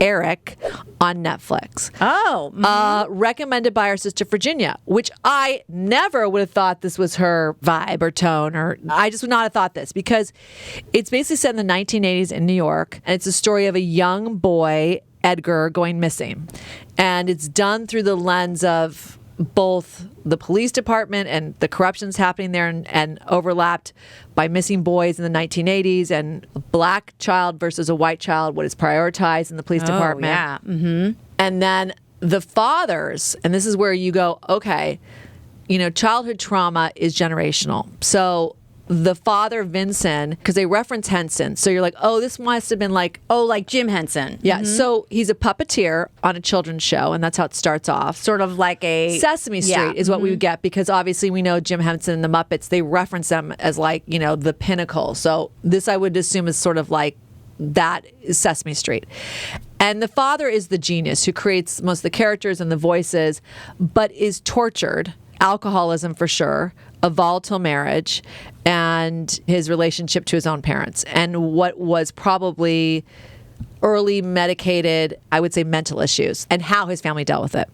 Eric on Netflix. Oh. Recommended by our sister Virginia, which I never would have thought this was her vibe or tone, or I just would not have thought this, because it's basically set in the 1980s in New York, and it's a story of a young boy, Edgar, going missing. And it's done through the lens of both the police department and the corruptions happening there, and overlapped by missing boys in the 1980s and a black child versus a white child, what is prioritized in the police department. Yeah. Mm-hmm. And then the fathers, and this is where you go, okay, childhood trauma is generational. So the father, Vincent, because they reference Henson. So you're like, oh, this must have been like Jim Henson. Yeah. Mm-hmm. So he's a puppeteer on a children's show, and that's how it starts off. Sort of like a Sesame Street is what we would get, because obviously we know Jim Henson and the Muppets, they reference them as like, the pinnacle. So this I would assume is sort of like that is Sesame Street. And the father is the genius who creates most of the characters and the voices, but is tortured. Alcoholism for sure, a volatile marriage, and his relationship to his own parents, and what was probably early medicated, I would say, mental issues, and how his family dealt with it.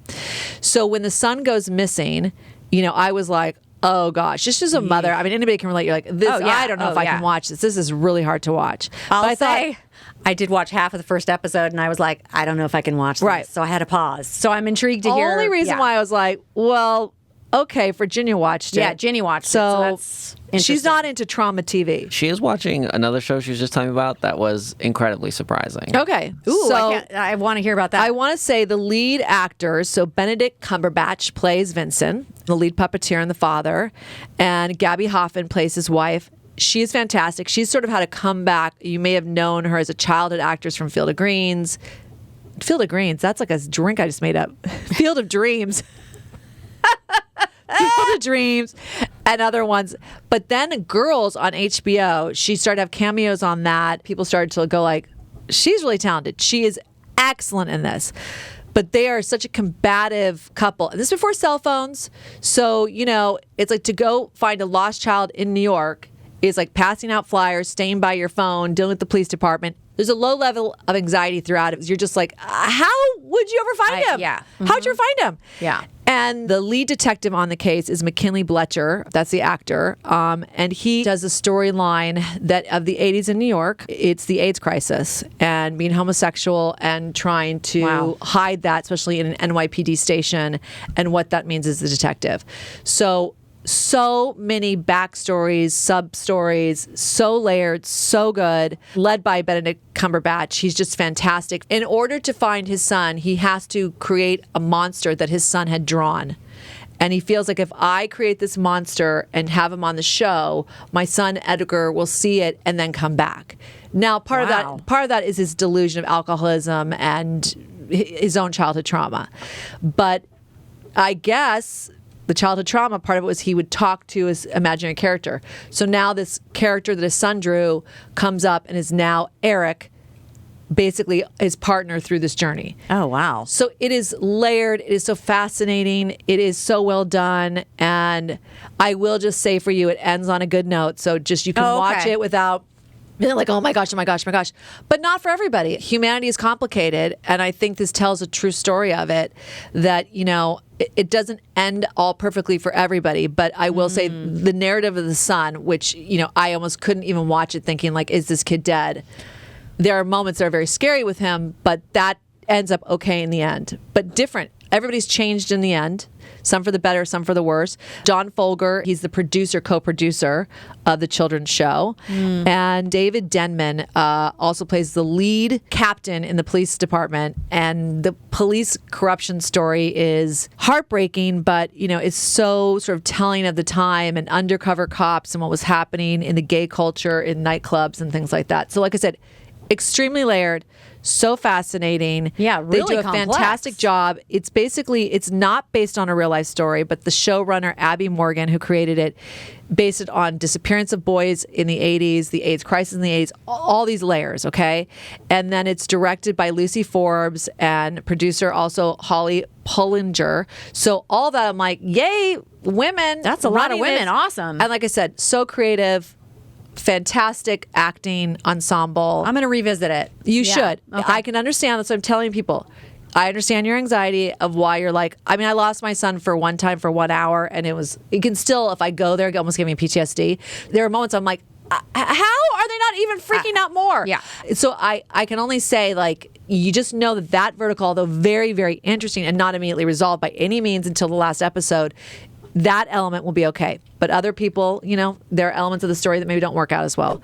So when the son goes missing, I was like, oh gosh, just as a mother, I mean, anybody can relate. You're like, this, I don't know if I can watch this. This is really hard to watch. I did watch half of the first episode, and I was like, I don't know if I can watch this. Right. So I had to pause. So I'm intrigued to hear. The only reason why I was like, well, okay, Virginia watched it. Yeah, Ginny watched it. So that's she's not into trauma TV. She is watching another show she was just telling me about that was incredibly surprising. Okay. Ooh, so I want to hear about that. I want to say the lead actors, so Benedict Cumberbatch plays Vincent, the lead puppeteer and the father, and Gaby Hoffmann plays his wife. She is fantastic. She's sort of had a comeback. You may have known her as a childhood actress from Field of Greens. Field of Greens, that's like a drink I just made up. Field of Dreams. Field of Dreams and other ones. But then Girls on HBO, she started to have cameos on that. People started to go like, she's really talented. She is excellent in this. But they are such a combative couple. And this is before cell phones. So, it's like to go find a lost child in New York is like passing out flyers, staying by your phone, dealing with the police department. There's a low level of anxiety throughout it. You're just like, how would you ever find him? Yeah. Mm-hmm. How'd you ever find him? Yeah. And the lead detective on the case is McKinley Belcher. That's the actor. And he does a storyline that of the 80s in New York. It's the AIDS crisis and being homosexual and trying to hide that, especially in an NYPD station, and what that means as a detective. So many backstories, sub-stories, so layered, so good, led by Benedict Cumberbatch. He's just fantastic. In order to find his son, he has to create a monster that his son had drawn. And he feels like if I create this monster and have him on the show, my son Edgar will see it and then come back. Now, part of that is his delusion of alcoholism and his own childhood trauma. But I guess the childhood trauma part of it was he would talk to his imaginary character. So now this character that his son drew comes up and is now Eric, basically his partner through this journey. Oh, wow. So it is layered. It is so fascinating. It is so well done. And I will just say for you, it ends on a good note. So just you can watch it without being like, oh my gosh, oh my gosh, oh my gosh. But not for everybody. Humanity is complicated. And I think this tells a true story of it that, it doesn't end all perfectly for everybody. But I will say the narrative of the son, which, I almost couldn't even watch it thinking like, is this kid dead? There are moments that are very scary with him, but that ends up okay in the end. But different. Everybody's changed in the end. Some for the better, some for the worse. John Fogler, he's the co-producer of the children's show. And David Denman also plays the lead captain in the police department. And the police corruption story is heartbreaking, but, it's so sort of telling of the time and undercover cops and what was happening in the gay culture, in nightclubs and things like that. So like I said, extremely layered, so fascinating. Yeah, really They do a complex. fantastic job. It's not based on a real life story, but the showrunner, Abi Morgan, who created it, based it on disappearance of boys in the 80s, the AIDS crisis in the 80s, all these layers, okay? And then it's directed by Lucy Forbes and producer also Holly Pullinger. So all that, I'm like, yay, women. That's a lot of running women. this. Awesome. And like I said, so creative, fantastic acting ensemble. I'm going to revisit it. You should. Okay. I can understand. That's what I'm telling people. I understand your anxiety of why you're like, I mean, I lost my son for one time for 1 hour, and it can still, if I go there, almost give me PTSD. There are moments I'm like, how are they not even freaking out more? Yeah. So I can only say, like, you just know that vertical, although very, very interesting and not immediately resolved by any means until the last episode, that element will be okay. But other people, there are elements of the story that maybe don't work out as well.